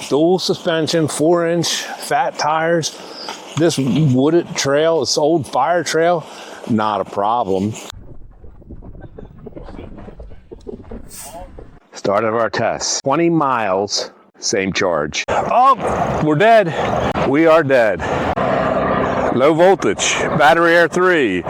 dual suspension, 4-inch fat tires. This wooded trail, this old fire trail, not a problem. Start of our test. 20 miles, same charge. Oh, we're dead. We are dead. Low voltage, battery air 3.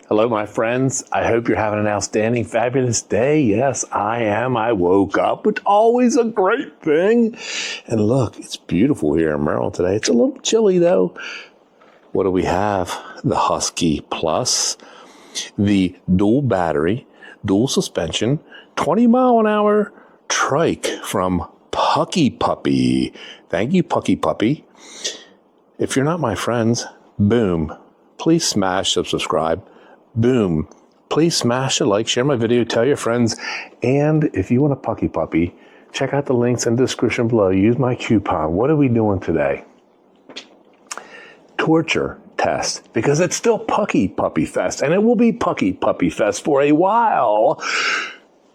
Hello, my friends. I hope you're having an outstanding, fabulous day. Yes, I am. I woke up, which always a great thing. And look, it's beautiful here in Maryland today. It's a little chilly, though. What do we have? The Husky Plus, the dual battery, dual suspension, 20-mile-an-hour trike from PUCKIPUPPY. Thank you, PUCKIPUPPY. If you're not my friends, boom, please smash subscribe. Boom, please smash a like, share my video, tell your friends. And if you want a PUCKIPUPPY, check out the links in the description below. Use my coupon. What are we doing today? Torture test, because it's still PUCKIPUPPY Fest, and it will be PUCKIPUPPY Fest for a while.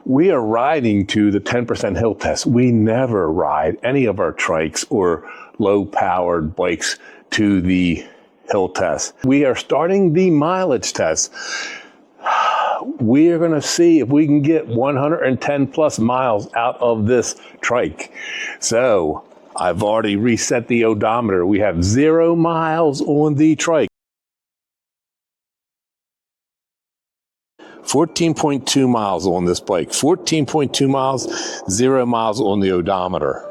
We are riding to the 10% hill test. We never ride any of our trikes or low-powered bikes to the hill test. We are starting the mileage test. We are going to see if we can get 110 plus miles out of this trike. So I've already reset the odometer. We have 0 miles on the trike. 14.2 miles on this bike. 14.2 miles, 0 miles on the odometer.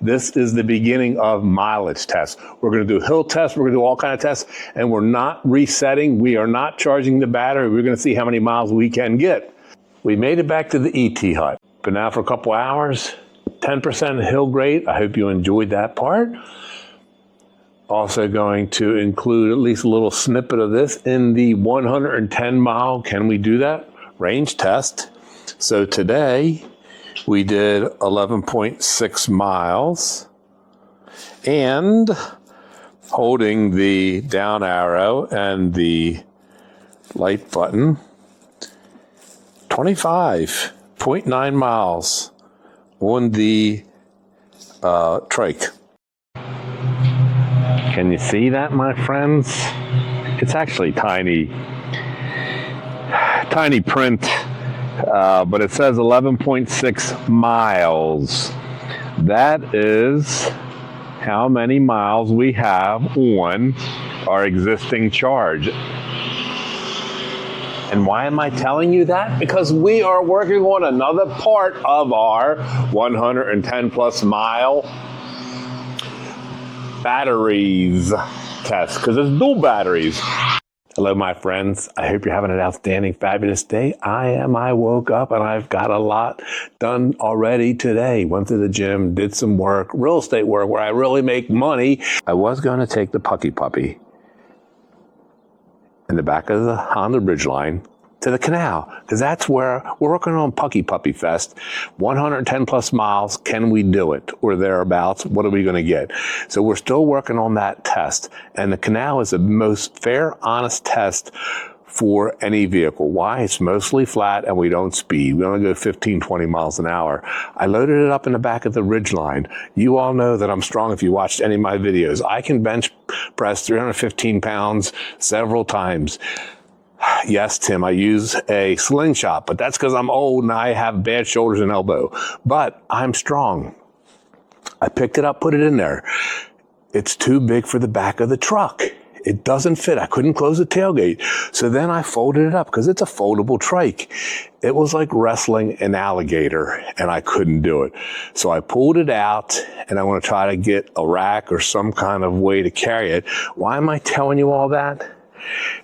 This is the beginning of mileage tests. We're going to do hill tests. We're going to do all kinds of tests, and we're not resetting. We are not charging the battery. We're going to see how many miles we can get. We made it back to the ET hut. Been out for a couple hours. 10% hill grade. I hope you enjoyed that part. Also going to include at least a little snippet of this in the 110 mile, can we do that? Range test. So today we did 11.6 miles and holding the down arrow and the light button, 25.9 miles on the trike. Can you see that, my friends? It's actually tiny print, but it says 11.6 miles. That is how many miles we have on our existing charge. And why am I telling you that? Because we are working on another part of our 110 plus mile batteries test, because it's dual batteries. Hello, my friends. I hope you're having an outstanding, fabulous day. I woke up and I've got a lot done already today. Went to the gym, did some work, real estate work where I really make money. I was going to take the PUCKIPUPPY in the back of the Honda Ridgeline to the canal, because that's where we're working on PUCKIPUPPY Fest. 110 plus miles, can we do it? Or thereabouts, what are we going to get? So we're still working on that test. And the canal is the most fair, honest test for any vehicle. Why? It's mostly flat and we don't speed. We only go 15, 20 miles an hour. I loaded it up in the back of the Ridgeline. You all know that I'm strong if you watched any of my videos. I can bench press 315 pounds several times. Yes, Tim, I use a slingshot, but that's because I'm old and I have bad shoulders and elbow. But I'm strong. I picked it up, put it in there. It's too big for the back of the truck. It doesn't fit. I couldn't close the tailgate. So then I folded it up because it's a foldable trike. It was like wrestling an alligator and I couldn't do it. So I pulled it out and I want to try to get a rack or some kind of way to carry it. Why am I telling you all that?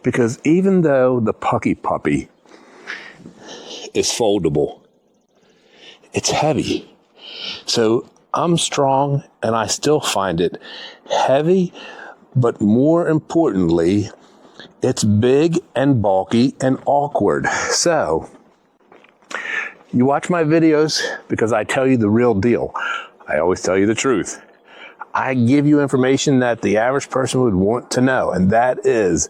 Because even though the PUCKIPUPPY is foldable, it's heavy. So I'm strong and I still find it heavy, but more importantly, it's big and bulky and awkward. So you watch my videos because I tell you the real deal. I always tell you the truth. I give you information that the average person would want to know, and that is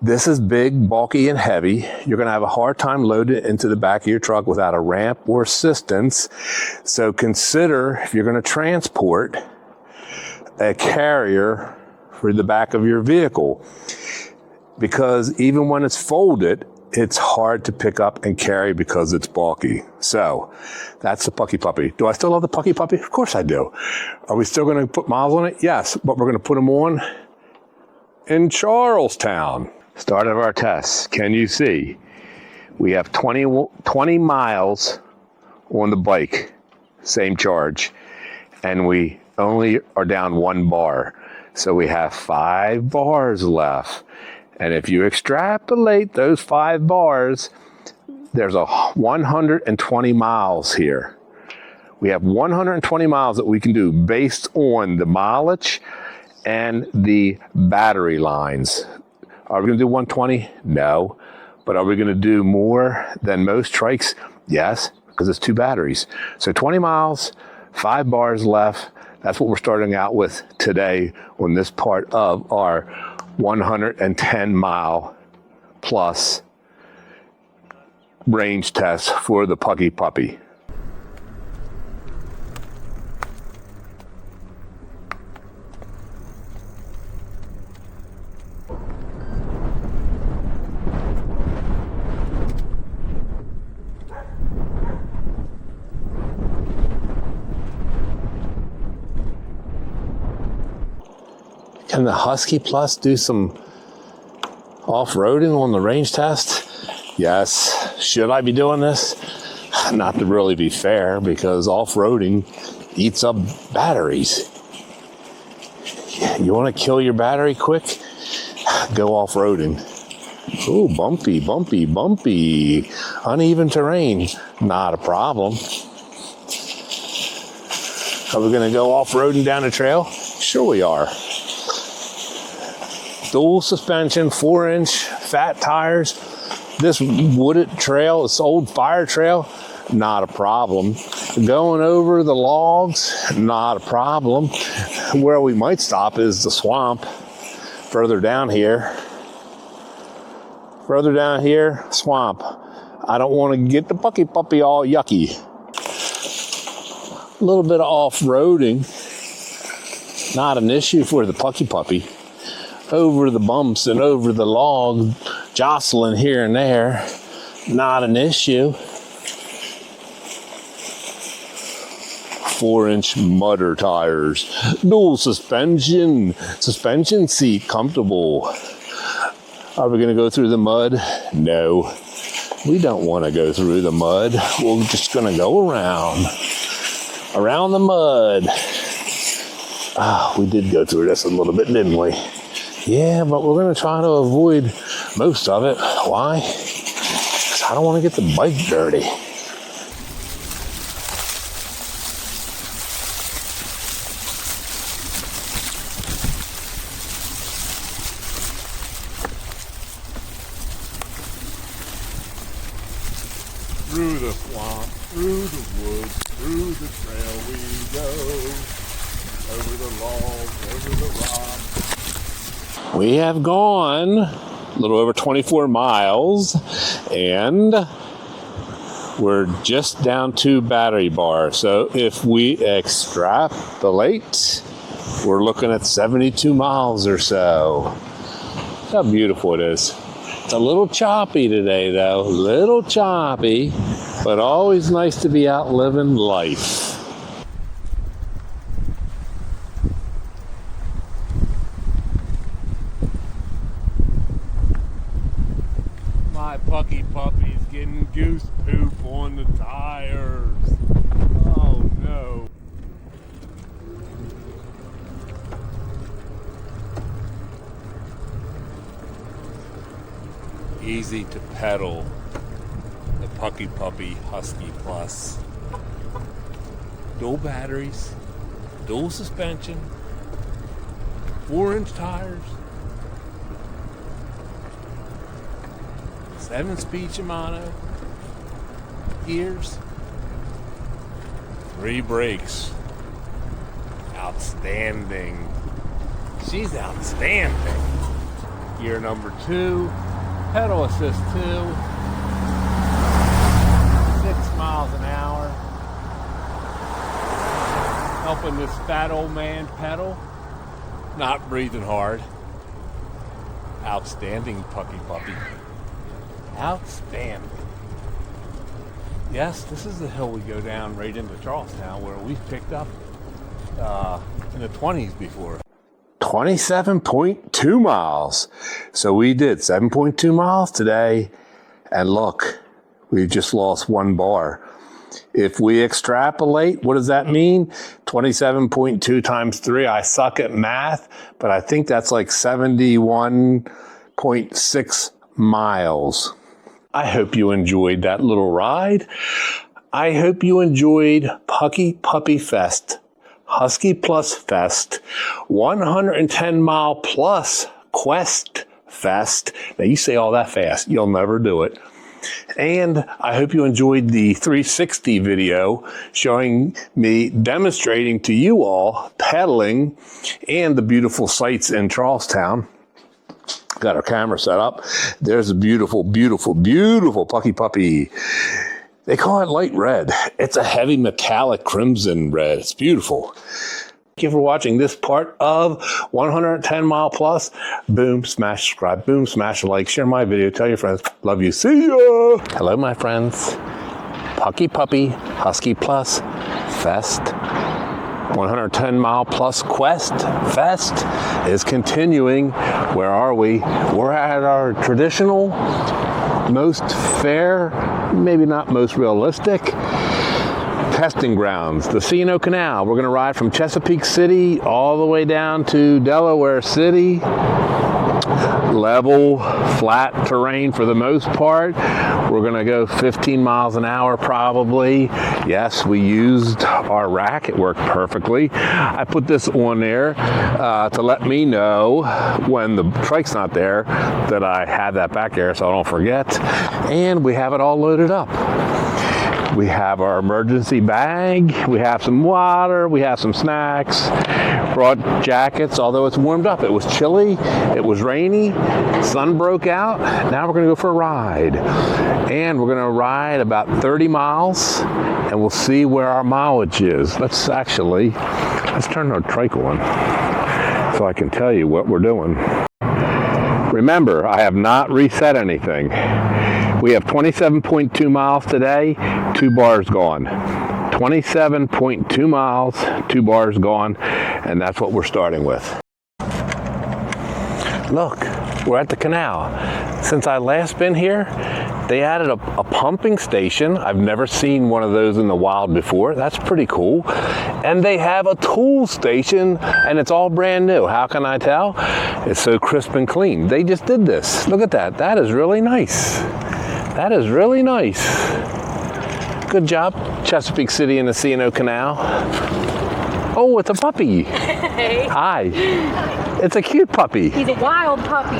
This is big, bulky, and heavy. You're going to have a hard time loading it into the back of your truck without a ramp or assistance. So consider, if you're going to transport, a carrier for the back of your vehicle. Because even when it's folded, it's hard to pick up and carry because it's bulky. So that's the Pucky Puppy. Do I still love the Pucky Puppy? Of course I do. Are we still going to put miles on it? Yes, but we're going to put them on in Charlestown. Start of our test. Can you see? We have 20 miles on the bike, same charge, and we only are down 1 bar. So we have 5 bars left. And if you extrapolate those 5 bars, there's 120 miles here. We have 120 miles that we can do based on the mileage and the battery lines. Are we going to do 120? No. But are we going to do more than most trikes? Yes, because it's 2 batteries. So 20 miles, 5 bars left. That's what we're starting out with today on this part of our 110 mile plus range test for the Pucky Puppy. Can the Husky Plus do some off-roading on the range test? Yes. Should I be doing this? Not to really be fair, because off-roading eats up batteries. You want to kill your battery quick? Go off-roading. Ooh, bumpy, bumpy, bumpy. Uneven terrain. Not a problem. Are we going to go off-roading down the trail? Sure we are. Dual suspension, 4-inch fat tires. This wooded trail, this old fire trail, not a problem. Going over the logs, not a problem. Where we might stop is the swamp. Further down here, swamp. I don't want to get the Pucky Puppy all yucky. A little bit of off-roading, not an issue for the Pucky Puppy. Over the bumps and over the log, jostling here and there, not an issue. 4-inch mudder tires, dual suspension seat, comfortable. Are we gonna go through the mud? No, we don't wanna go through the mud. We're just gonna go around the mud. We did go through this a little bit, didn't we? Yeah, but we're going to try to avoid most of it. Why? Because I don't want to get the bike dirty. Through the swamp, through the woods, through the trail we go. Over the logs, over the rocks. We have gone a little over 24 miles, and we're just down 2 battery bars. So if we extrapolate, we're looking at 72 miles or so. Look how beautiful it is. It's a little choppy today, though. A little choppy, but always nice to be out living life. My Pucky Puppy's getting goose poop on the tires. Oh no. Easy to pedal the Pucky Puppy Husky Plus. Dual batteries, dual suspension, 4-inch tires, 7-speed Shimano, gears, 3 brakes. Outstanding. She's outstanding. gear number 2, pedal assist 2, 6 miles an hour. Helping this fat old man pedal, not breathing hard. Outstanding, Pucky Puppy. Outstanding. Yes, this is the hill we go down right into Charlestown, where we've picked up in the 20s before. 27.2 miles. So we did 7.2 miles today, and look, we just lost 1 bar. If we extrapolate, what does that mean? 27.2 times 3. I suck at math, but I think that's like 71.6 miles. I hope you enjoyed that little ride. I hope you enjoyed Pucky Puppy Fest, Husky Plus Fest, 110 mile plus Quest Fest. Now you say all that fast, you'll never do it. And I hope you enjoyed the 360 video showing me demonstrating to you all pedaling and the beautiful sights in Charlestown. Got our camera set up. There's a beautiful, beautiful, beautiful Pucky Puppy. They call it light red. It's a heavy metallic crimson red. It's beautiful. Thank you for watching this part of 110 Mile Plus. Boom, smash subscribe. Boom, smash a like. Share my video. Tell your friends. Love you. See ya. Hello, my friends. Pucky Puppy Husky Plus Fest. 110 Mile Plus Quest Fest is continuing. Where are we? We're at our traditional, most fair, maybe not most realistic, testing grounds, the C&D Canal. We're going to ride from Chesapeake City all the way down to Delaware City. Level, flat terrain for the most part. We're going to go 15 miles an hour probably. Yes, we used our rack. It worked perfectly. I put this on there to let me know when the trike's not there that I have that back there so I don't forget. And we have it all loaded up. We have our emergency bag, we have some water, we have some snacks, brought jackets, although it's warmed up. It was chilly, it was rainy, sun broke out. Now we're gonna go for a ride. And we're gonna ride about 30 miles and we'll see where our mileage is. Let's turn our trike on so I can tell you what we're doing. Remember, I have not reset anything. We have 27.2 miles today, 2 bars gone. 27.2 miles, 2 bars gone, and that's what we're starting with. Look, we're at the canal. Since I last been here, they added a pumping station. I've never seen one of those in the wild before. That's pretty cool. And they have a tool station, and it's all brand new. How can I tell? It's so crisp and clean. They just did this. Look at that. That is really nice. That is really nice. Good job, Chesapeake City and the C&D Canal. Oh, it's a puppy. Hey. Hi. It's a cute puppy. He's a wild puppy.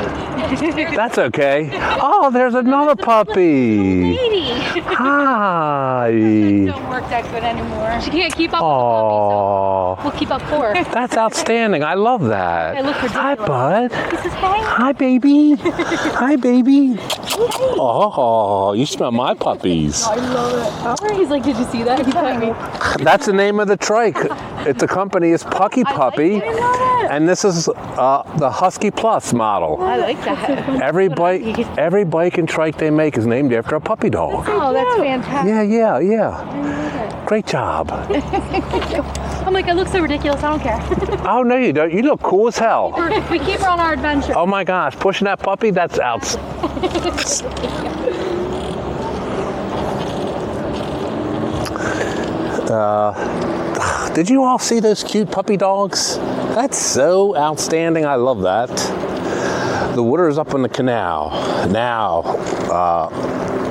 That's okay. Oh, there's another puppy. Lady. Hi. Don't work that good anymore. She can't keep up with the puppy, so we'll keep up for her. That's outstanding. I love that. I look ridiculous. Hi, bud. He says, hey. Hi, baby. Hi, baby. Oh, you smell my puppies. I love it. He's like, did you see that? He pet me. That's the name of the trike. The company is Pucky Puppy, and this is the Husky Plus model. I like that. Every bike and trike they make is named after a puppy dog. Oh, that's fantastic. Yeah. Great job. I'm like, I look so ridiculous, I don't care. Oh, no, you don't. You look cool as hell. We keep her on our adventure. Oh my gosh, pushing that puppy, that's out. Did you all see those cute puppy dogs? That's so outstanding. I love that. The water is up in the canal. Now,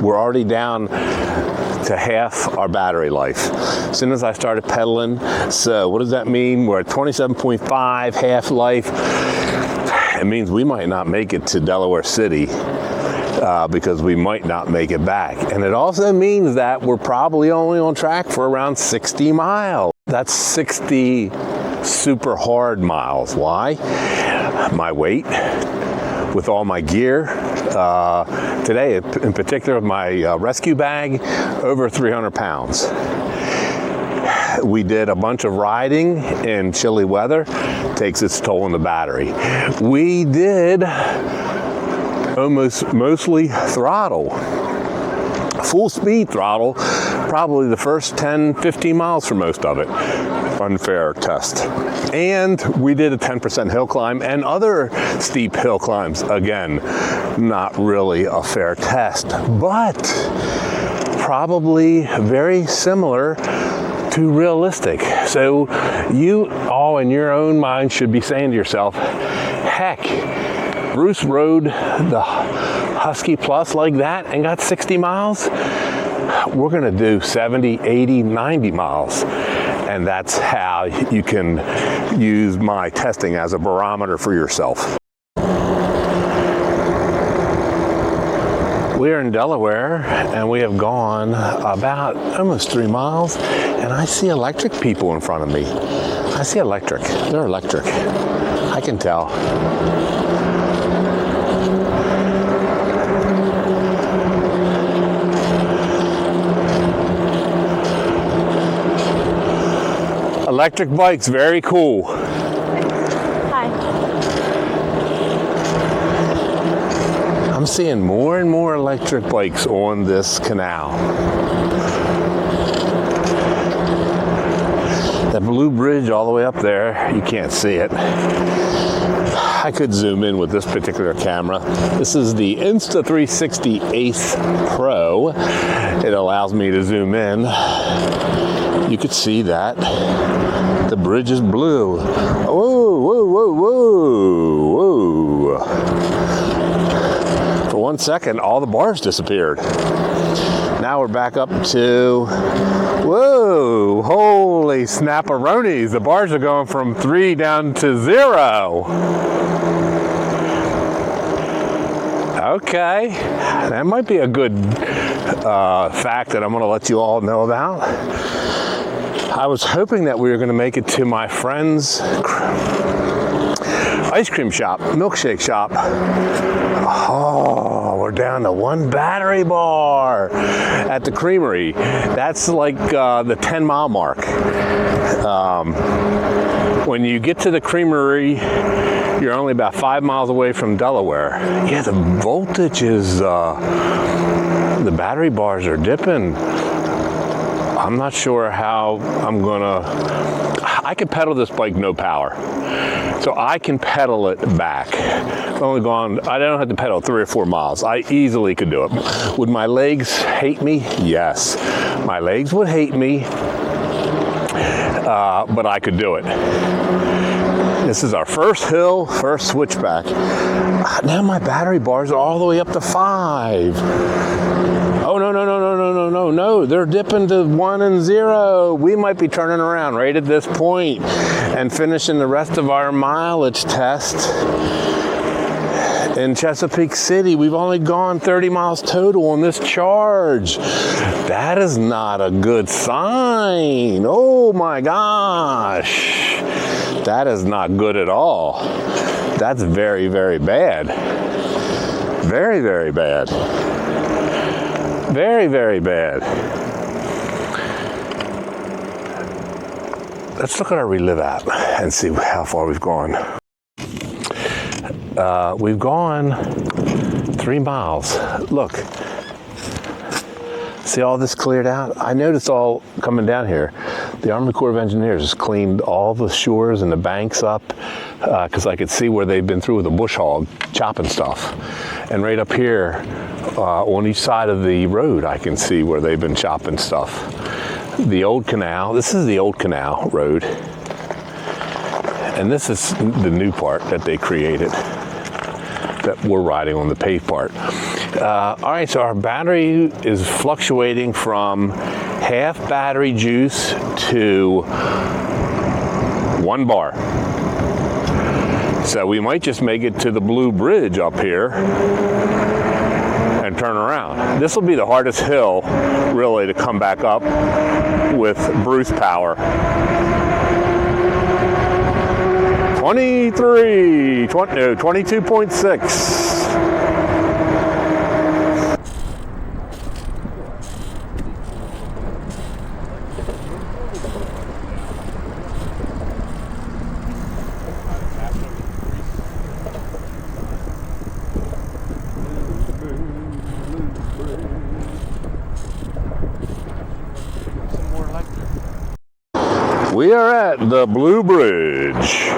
we're already down to half our battery life. As soon as I started pedaling, so what does that mean? We're at 27.5 half life. It means we might not make it to Delaware City because we might not make it back. And it also means that we're probably only on track for around 60 miles. That's 60 super hard miles. Why? My weight. with all my gear. Today, in particular, my rescue bag, over 300 pounds. We did a bunch of riding in chilly weather, takes its toll on the battery. We did mostly throttle, full speed throttle, probably the first 10, 15 miles for most of it. Unfair test. And we did a 10% hill climb and other steep hill climbs. Again, not really a fair test, but probably very similar to realistic. So you all in your own mind should be saying to yourself, heck, Bruce rode the Husky Plus like that and got 60 miles. We're gonna do 70, 80, 90 miles. And that's how you can use my testing as a barometer for yourself. We are in Delaware, and we have gone about almost 3 miles, and I see electric people in front of me. I see electric. They're electric. I can tell. Electric bikes, very cool. Hi. I'm seeing more and more electric bikes on this canal. That blue bridge all the way up there, you can't see it. I could zoom in with this particular camera. This is the Insta360 Ace Pro. It allows me to zoom in. You could see that. The bridge is blue. Whoa, whoa, whoa, whoa, whoa. For 1 second, all the bars disappeared. Now we're back up to, whoa, holy snapperonis. The bars are going from 3 down to 0. Okay, that might be a good fact that I'm going to let you all know about. I was hoping that we were going to make it to my friend's ice cream shop, milkshake shop. Oh, we're down to 1 battery bar at the creamery. That's like the 10-mile mark. When you get to the creamery, you're only about 5 miles away from Delaware. Yeah, the voltage is, the battery bars are dipping. I'm not sure how I'm gonna, I can pedal this bike no power. So I can pedal it back. I've only gone, I don't have to pedal 3 or 4 miles. I easily could do it. Would my legs hate me? Yes. My legs would hate me, but I could do it. This is our first hill, first switchback. Now my battery bars are all the way up to 5. Oh, no, they're dipping to 1 and 0. We might be turning around right at this point and finishing the rest of our mileage test in Chesapeake City. We've only gone 30 miles total on this charge. That is not a good sign. Oh my gosh. That is not good at all. That's very, very bad. Very, very bad. Very, very bad. Let's look at our Relive app and see how far we've gone. We've gone 3 miles. Look. See all this cleared out? I noticed all coming down here. The Army Corps of Engineers has cleaned all the shores and the banks up because I could see where they've been through with a bush hog chopping stuff. And right up here on each side of the road, I can see where they've been chopping stuff. The old canal, this is the old canal road. And this is the new part that they created that we're riding on, the paved part. All right, so our battery is fluctuating from half battery juice to 1 bar. So we might just make it to the blue bridge up here and turn around. This will be the hardest hill, really, to come back up with Bruce power. 22.6. We are at the Blue Bridge.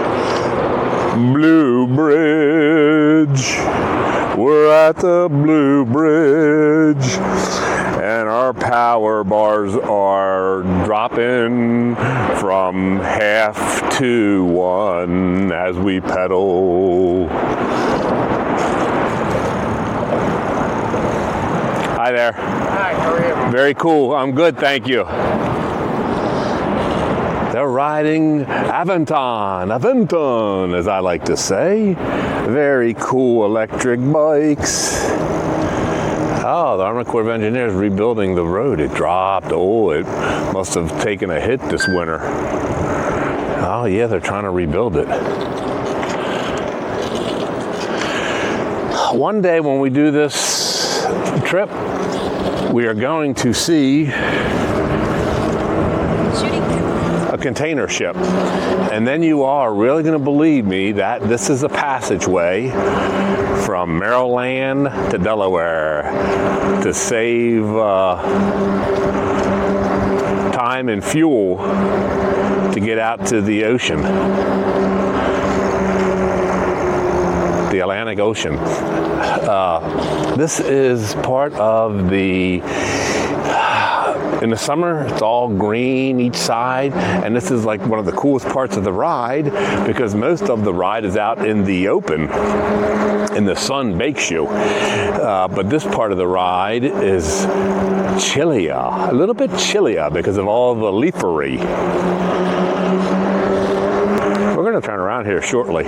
Blue Bridge. We're at the Blue Bridge. And our power bars are dropping from half to 1 as we pedal. Hi there. Hi, how are you? Very cool. I'm good, thank you. They're riding Aventon, as I like to say. Very cool electric bikes. Oh, the Army Corps of Engineers rebuilding the road. It dropped. Oh, it must have taken a hit this winter. Oh yeah, they're trying to rebuild it. One day when we do this trip, we are going to see a container ship. And then you are really going to believe me that this is a passageway from Maryland to Delaware to save time and fuel to get out to the ocean, the Atlantic Ocean. This is part of the in the summer, it's all green each side, and this is like one of the coolest parts of the ride because most of the ride is out in the open, and the sun bakes you. But this part of the ride is chillier, a little bit chillier because of all the leafery. We're going to turn around here shortly.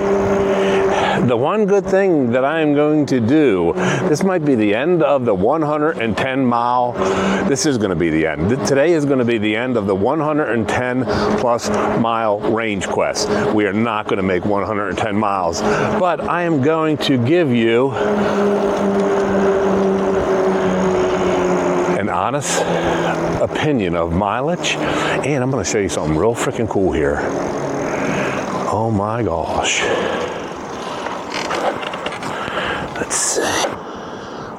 The one good thing that I am going to do, this might be the end of the 110 mile, this is going to be the end. Today is going to be the end of the 110 plus mile range quest. We are not going to make 110 miles, but I am going to give you an honest opinion of mileage, and I'm going to show you something real freaking cool here. Oh my gosh. Let's see.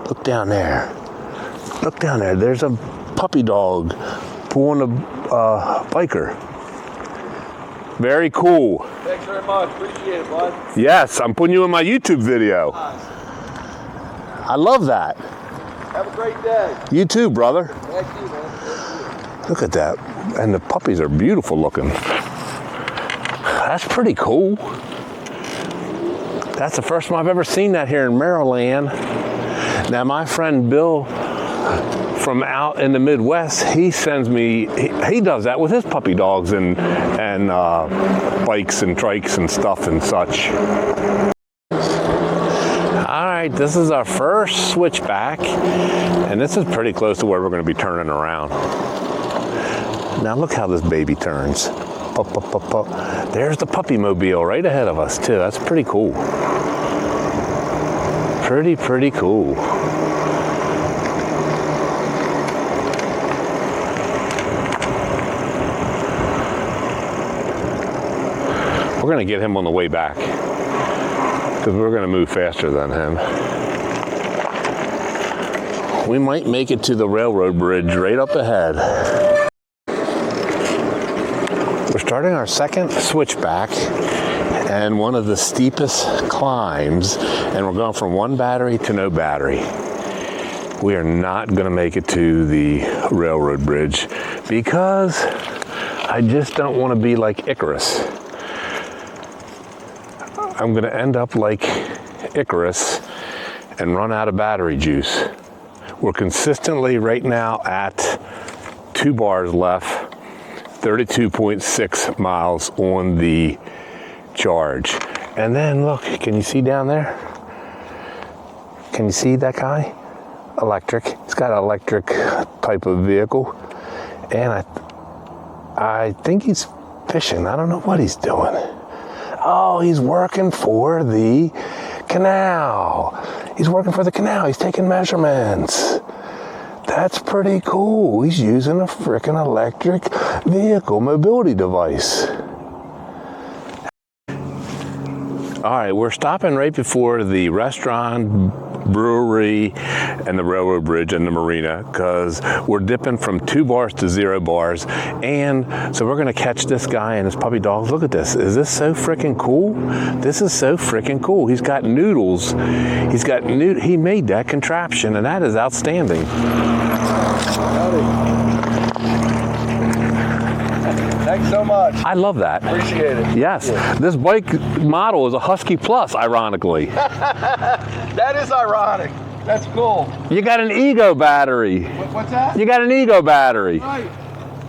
Look down there. Look down there. There's a puppy dog pulling a biker. Very cool. Thanks very much. Appreciate it, bud. Yes, I'm putting you in my YouTube video. I love that. Have a great day. You too, brother. Thank you, man. Thank you. Look at that. And the puppies are beautiful looking. That's pretty cool. That's the first time I've ever seen that here in Maryland. Now, my friend Bill from out in the Midwest, he sends me, he does that with his puppy dogs and bikes and trikes and stuff and such. All right, this is our first switchback, and this is pretty close to where we're going to be turning around. Now, look how this baby turns. There's the puppy mobile right ahead of us too. That's pretty cool. Pretty cool. We're gonna get him on the way back because we're gonna move faster than him. We might make it to the railroad bridge right up ahead. We're starting our second switchback and one of the steepest climbs, and we're going from one battery to no battery. We are not going to make it to the railroad bridge because I just don't want to be like Icarus. I'm going to end up like Icarus and run out of battery juice. We're consistently right now at 2 bars left. 32.6 miles on the charge. And then look, can you see down there? Can you see that guy? Electric. He's got an electric type of vehicle. And I think he's fishing. I don't know what he's doing. Oh, he's working for the canal. He's working for the canal. He's taking measurements. That's pretty cool. He's using a freaking electric vehicle mobility device. All right, we're stopping right before the restaurant, brewery, and the railroad bridge and the marina because we're dipping from 2 bars to 0 bars. And so we're gonna catch this guy and his puppy dogs. Look at this. Is this so freaking cool? This is so freaking cool. He's got noodles. He made that contraption and that is outstanding. Thanks so much. I love that. Appreciate it. Yes, this bike model is a Husky Plus, ironically. That is ironic. That's cool. You got an ego battery. What's that? You got an ego battery. Right.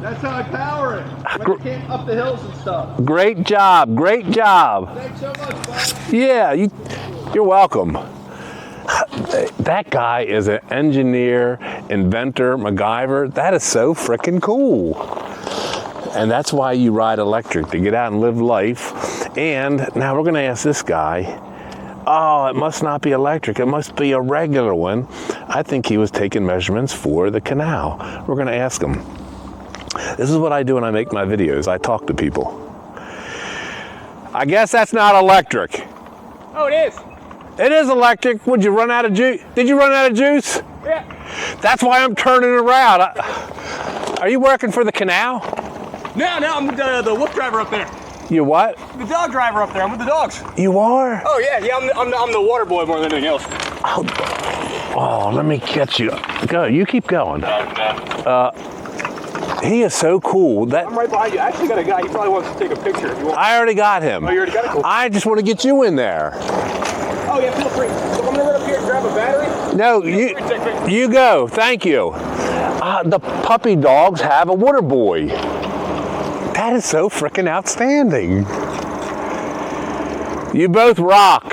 That's how I power it. When I came up the hills and stuff. Great job, great job. Thanks so much, bud. Yeah, you're welcome. That guy is an engineer, inventor, MacGyver. That is so freaking cool. And that's why you ride electric, to get out and live life. And now we're gonna ask this guy, oh, it must not be electric, it must be a regular one. I think he was taking measurements for the canal. We're gonna ask him. This is what I do when I make my videos. I talk to people. I guess that's not electric. Oh, it is. It is electric. Would you run out of juice? Did you run out of juice? Yeah. That's why I'm turning around. Are you working for the canal? No, I'm the wolf driver up there. You what? The dog driver up there. I'm with the dogs. You are? Oh yeah, I'm the water boy more than anything else. Oh, let me catch you. Go, you keep going. He is so cool. I'm right behind you. I actually got a guy. He probably wants to take a picture if you want. I already got him. Oh, you already got it? Cool. I just want to get you in there. Oh yeah, feel free. So I'm gonna run up here and grab a battery. No, you go. Thank you. The puppy dogs have a water boy. That is so freaking outstanding. You both rock.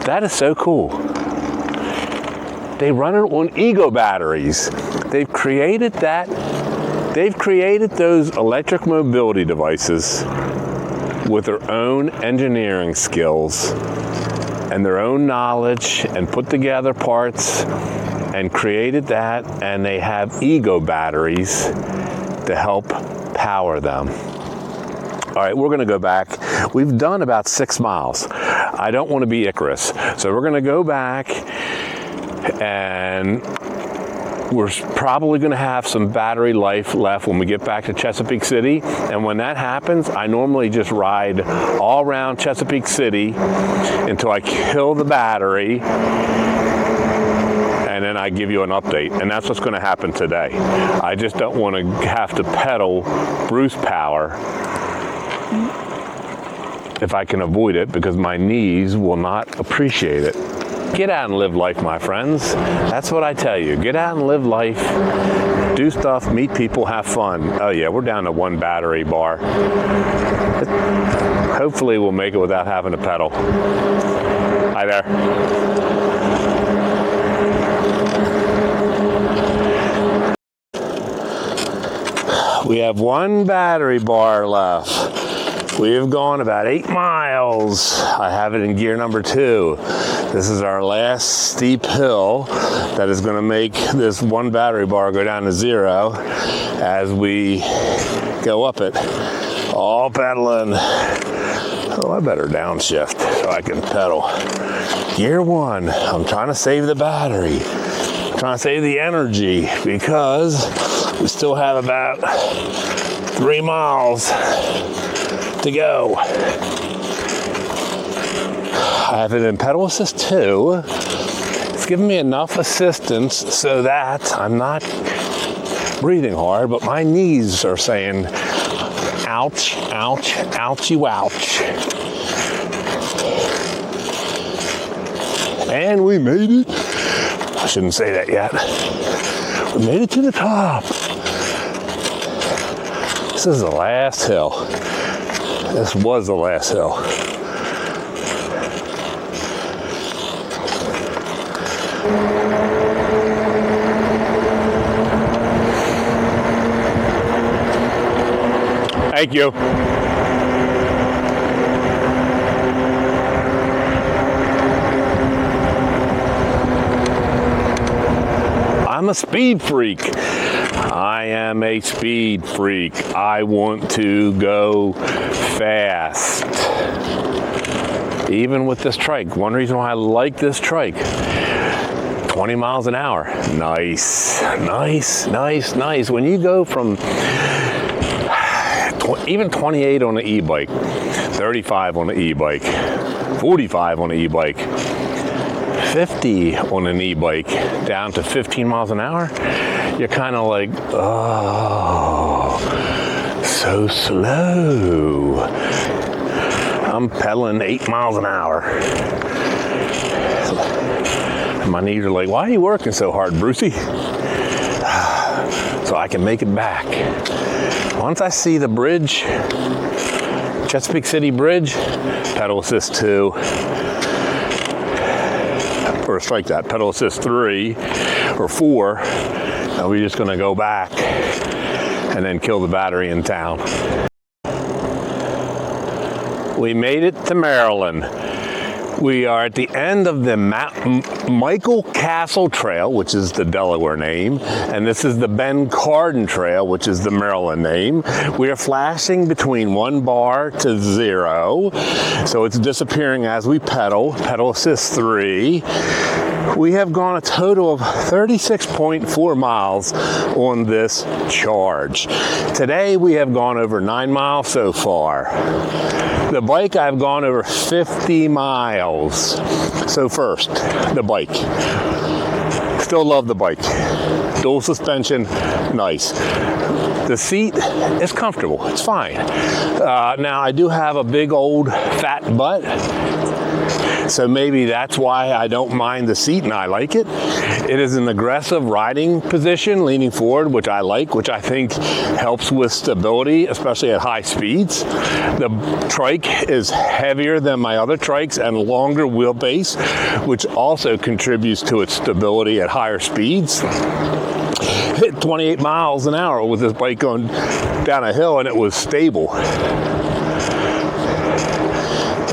That is so cool. They run it on ego batteries. They've created that. They've created those electric mobility devices with their own engineering skills and their own knowledge and put together parts and created that, and they have ego batteries to help power them. All right, we're gonna go back. We've done about 6 miles. I don't wanna be Icarus. So we're gonna go back and we're probably gonna have some battery life left when we get back to Chesapeake City. And when that happens, I normally just ride all around Chesapeake City until I kill the battery, and then I give you an update. And that's what's gonna happen today. I just don't wanna have to pedal Bruce power if I can avoid it, because my knees will not appreciate it. Get out and live life, my friends. That's what I tell you. Get out and live life. Do stuff, meet people, have fun. Oh yeah, we're down to 1 battery bar. Hopefully we'll make it without having to pedal. Hi there. We have 1 battery bar left. We have gone about 8 miles. I have it in gear number 2. This is our last steep hill that is going to make this 1 battery bar go down to 0 as we go up it. All pedaling. Oh, I better downshift so I can pedal. Gear 1. I'm trying to save the battery. I'm trying to save the energy because we still have about 3 miles to go. I have it in pedal assist 2. It's giving me enough assistance so that I'm not breathing hard, but my knees are saying, ouch, ouch, ouchie, ouch. And we made it. I shouldn't say that yet. We made it to the top. This is the last hill. This was the last hill. Thank you. a speed freak. I am a speed freak. I want to go fast. Even with this trike. One reason why I like this trike. 20 miles an hour. Nice, nice, nice, nice. When you go from even 28 on the e-bike, 35 on the e-bike, 45 on the e-bike, 50 on an e-bike, down to 15 miles an hour, you're kind of like, oh, so slow. I'm pedaling 8 miles an hour. My knees are like, why are you working so hard, Brucey? So I can make it back. Once I see the bridge, Chesapeake City Bridge, pedal assist 2, or strike that, pedal assist 3 or 4, and we're just gonna go back and then kill the battery in town. We made it to Maryland. We are at the end of the Michael Castle Trail, which is the Delaware name, and this is the Ben Cardin Trail, which is the Maryland name. We are flashing between 1 bar to 0, so it's disappearing as we pedal. Pedal assist 3. We have gone a total of 36.4 miles on this charge. Today we have gone over 9 miles so far. The bike, I've gone over 50 miles. So first, the bike. Still love the bike. Dual suspension, nice. The seat is comfortable, it's fine. Now I do have a big old fat butt, so maybe that's why I don't mind the seat and I like it. It is an aggressive riding position, leaning forward, which I like, which I think helps with stability, especially at high speeds. The trike is heavier than my other trikes and longer wheelbase, which also contributes to its stability at higher speeds. Hit 28 miles an hour with this bike going down a hill and it was stable.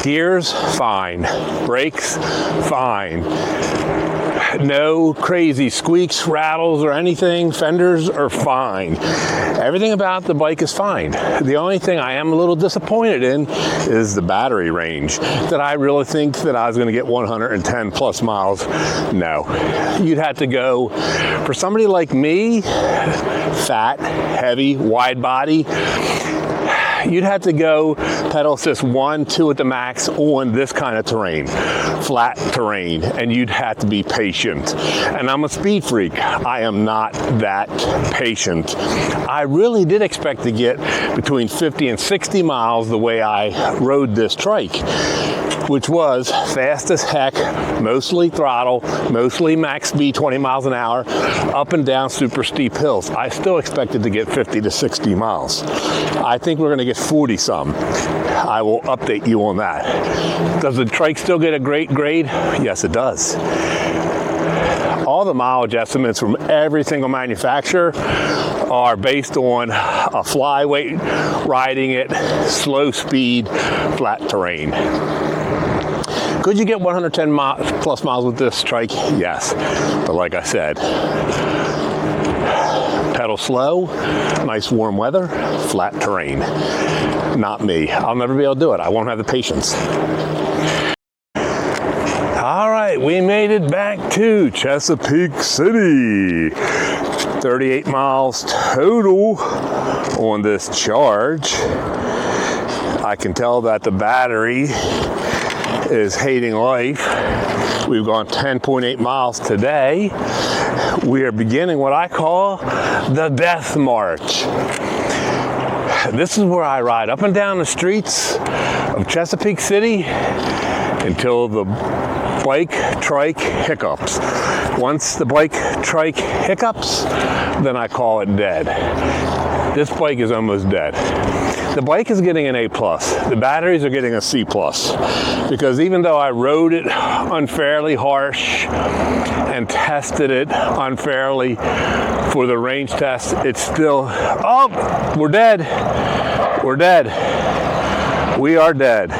Gears, fine. Brakes, fine. No crazy squeaks, rattles, or anything. Fenders are fine. Everything about the bike is fine. The only thing I am a little disappointed in is the battery range. Did I really think that I was going to get 110 plus miles? No. You'd have to go, for somebody like me, fat, heavy, wide body, you'd have to go pedal assist 1, 2 at the max on this kind of terrain, flat terrain, and you'd have to be patient. And I'm a speed freak. I am not that patient. I really did expect to get between 50 and 60 miles the way I rode this trike, which was fast as heck, mostly throttle, mostly max speed, 20 miles an hour, up and down super steep hills. I still expected to get 50 to 60 miles. I think we're gonna get 40 some. I will update you on that. Does the trike still get a great grade? Yes, it does. All the mileage estimates from every single manufacturer are based on a flyweight, riding it, slow speed, flat terrain. Could you get 110 plus miles with this trike? Yes, but like I said, pedal slow, nice warm weather, flat terrain. Not me. I'll never be able to do it. I won't have the patience. All right, we made it back to Chesapeake City. 38 miles total on this charge. I can tell that the battery is hating life. We've gone 10.8 miles today. We are beginning what I call the death march. This is where I ride up and down the streets of Chesapeake City until the bike trike hiccups. Once the bike trike hiccups, then I call it dead. This bike is almost dead. The bike is getting an A+. The batteries are getting a C+. Because even though I rode it unfairly harsh and tested it unfairly for the range test, it's still, oh, we're dead. We're dead. We are dead.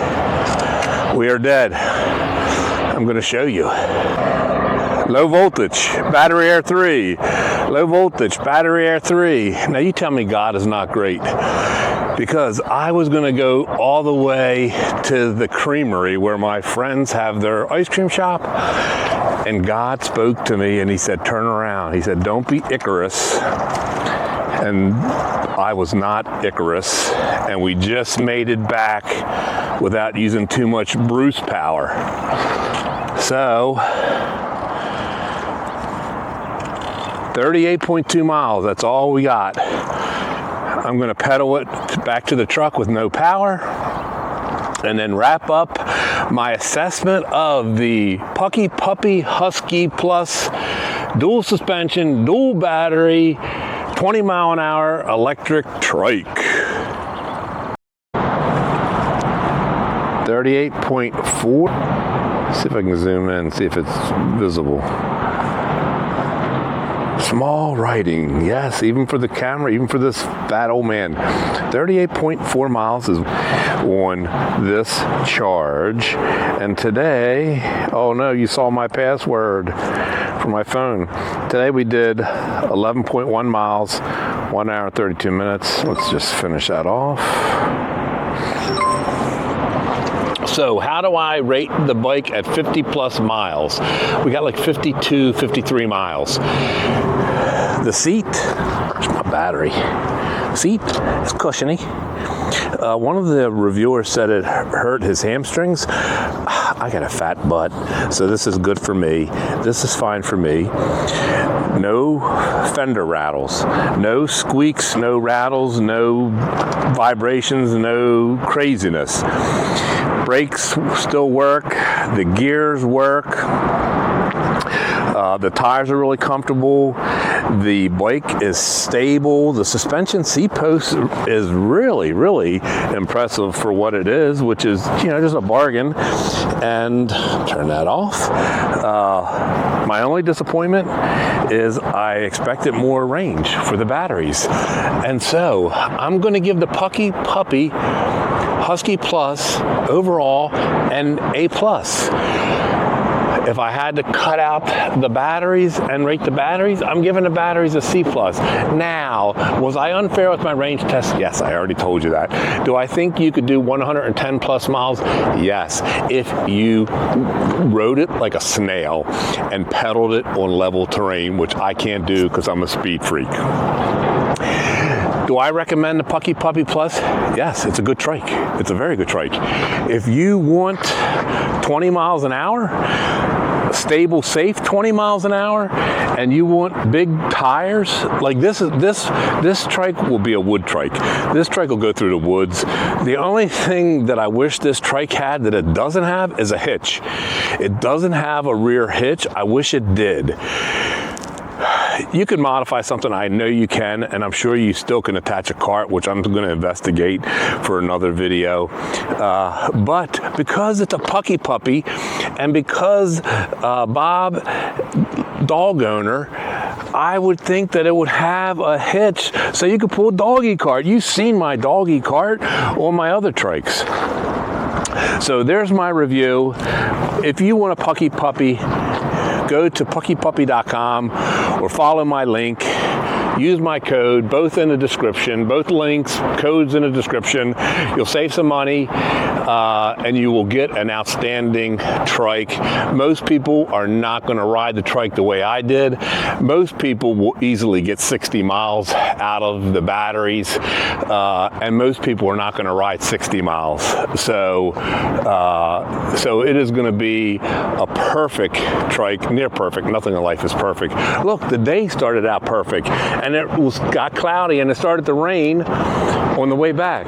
We are dead. I'm going to show you. Low voltage, battery air 3. Low voltage, battery air 3. Now you tell me God is not great. Because I was gonna go all the way to the creamery where my friends have their ice cream shop. And God spoke to me and he said, turn around. He said, don't be Icarus. And I was not Icarus. And we just made it back without using too much Bruce power. So, 38.2 miles, that's all we got. I'm gonna pedal it back to the truck with no power and then wrap up my assessment of the PUCKIPUPPY Husky Plus dual suspension, dual battery, 20 mile an hour electric trike. 38.4. See if I can zoom in, see if it's visible. Small writing, yes, even for the camera, even for this fat old man. 38.4 miles is on this charge. And today, oh no, you saw my password for my phone. Today we did 11.1 miles, 1 hour, 32 minutes. Let's just finish that off. So how do I rate the bike at 50 plus miles? We got like 52, 53 miles. The seat, there's my battery. Seat is cushiony. One of the reviewers said it hurt his hamstrings. I got a fat butt, so this is good for me. This is fine for me. No fender rattles, no squeaks, no rattles, no vibrations, no craziness. Brakes still work, the gears work, the tires are really comfortable, the bike is stable, the suspension seat post is really, really impressive for what it is, which is, you know, just a bargain. And turn that off. My only disappointment is I expected more range for the batteries. And so I'm going to give the PUCKIPUPPY Husky Plus overall an A+. If I had to cut out the batteries and rate the batteries, I'm giving the batteries a C+. Now, was I unfair with my range test? Yes, I already told you that. Do I think you could do 110 plus miles? Yes, if you rode it like a snail and pedaled it on level terrain, which I can't do because I'm a speed freak. Do I recommend the PUCKIPUPPY Plus? Yes, it's a good trike. It's a very good trike. If you want 20 miles an hour, stable, safe 20 miles an hour, and you want big tires, like this trike will be a wood trike. This trike will go through the woods. The only thing that I wish this trike had that it doesn't have is a hitch. It doesn't have a rear hitch. I wish it did. You can modify something, I know you can, and I'm sure you still can attach a cart, which I'm going to investigate for another video. But because it's a PUCKIPUPPY, and because Bob, dog owner, I would think that it would have a hitch so you could pull a doggy cart. You've seen my doggy cart on my other trikes. So there's my review. If you want a PUCKIPUPPY, go to puckipuppy.com or follow my link. Use my code, both in the description, both links, codes in the description. You'll save some money and you will get an outstanding trike. Most people are not going to ride the trike the way I did. Most people will easily get 60 miles out of the batteries, and most people are not going to ride 60 miles. So it is going to be a perfect trike, near perfect. Nothing in life is perfect. Look, the day started out perfect, and it got cloudy, and it started to rain on the way back.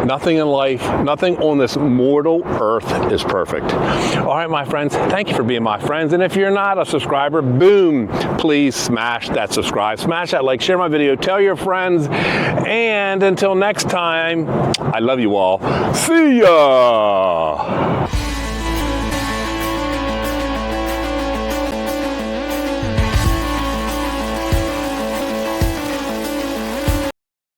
Nothing in life, nothing on this mortal earth is perfect. All right, my friends, thank you for being my friends. And if you're not a subscriber, boom, please smash that subscribe, smash that like, share my video, tell your friends. And until next time, I love you all. See ya.